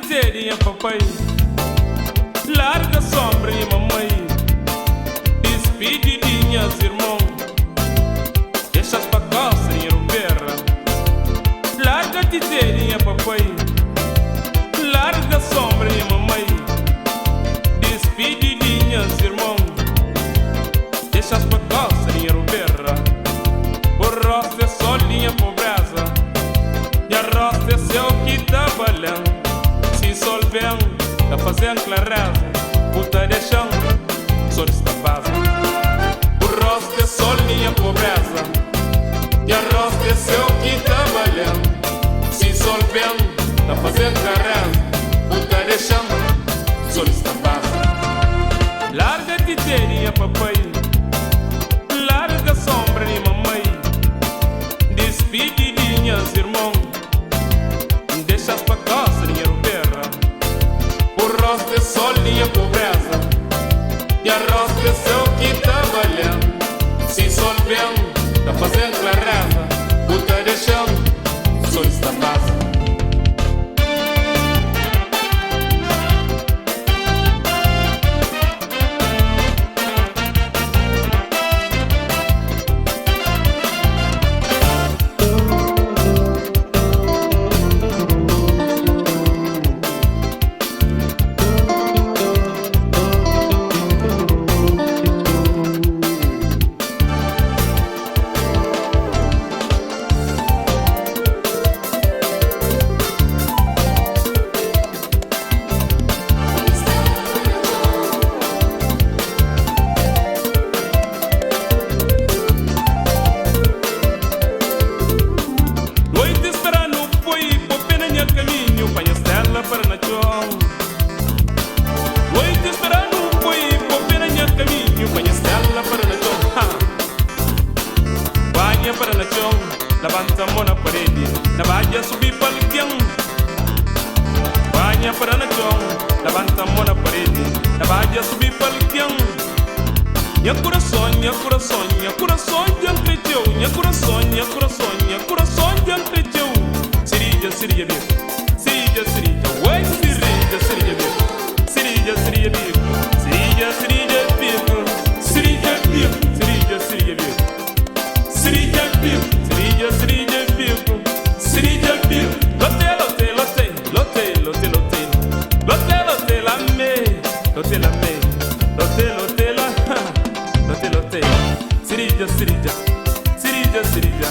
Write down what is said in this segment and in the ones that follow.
terinha papai, larga a sombra e mamãe, despedidinhas irmão, deixas pra calça e romperra. Larga a terinha papai, larga a sombra e mamãe, despedidinhas irmão, deixas pra calça e romperra. O rosto é solinha pobreza, e a rosto é seu que trabalhando. Se sol vem, tá fazendo clareza, puta de chão, sol está base. O rosto é solinha pobreza, e a rosto é seu que trabalhando. Se sol vem, tá fazendo clareza, puta de chão, sol está base. Larga de terinha papai, larga a sombra de mamãe, despedidinhas irmão, deixas pra casa dinheiro perra. O rosto é solinha pobreza, e a rosto é seu que trabalhando. Se sol vem, tá fazendo clareza, puta de chão, sol está base. Para na chão, levanta a mão na parede, na vadia subir para o chão. Banha para na chão, levanta a mão na parede, na vadia subir para o chão. Minha coração diante teu, minha coração diante teu. Siria, siria bico, siria, siria, ué, siria, siria bico, siria, siria bico, siria, siria bico, siria bico, siria, siria bico. Sirija bico, sirija, sirija bico, sirija bico. Lote, lote, lote, lote, lote, lote, lote, lote, la me, lote, la me, lote, lote, la, lote, lote. Sirija, sirija, sirija, sirija,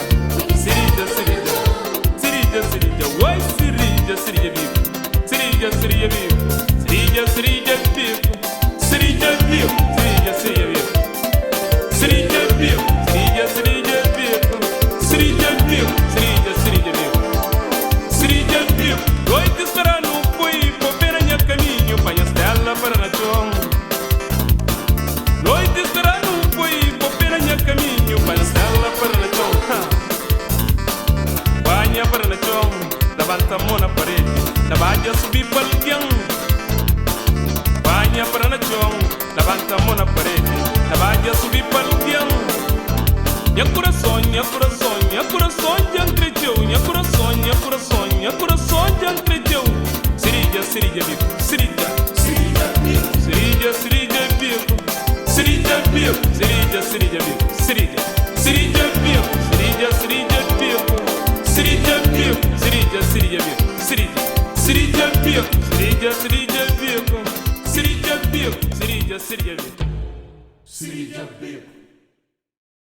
sirija, sirija, sirija, sirija, uai, sirija, sirija bico, sirija, sirija bico, sirija, sirija bico, sirija bico, sirija, sirija bico, sirija bico, sirija, sirija. Sirija bico, sirija, sirija bico, sirija bico. Noite estará no fui, por ver a minha caminho, banha estela para na chão. Noite estará no fui, por ver a minha caminho, banha estela para na chão. Banha para na chão, levanta a mão na parede, na vadia subir para o chão. Banha para na chão, levanta a mão na parede, na vadia subir para o chão. Minha coração diante teu, minha coração diante teu. Sirija, sirija bico, sirija, sirija bico, sirija, sirija bico, sirija bico, sirija, sirija bico, sirija, sirija bico, sirija, sirija bico, sirija bico, sirija, sirija bico, sirija, sirija bico, sirija, sirija bico, sirija bico, sirija, sirija bico, sirija bico.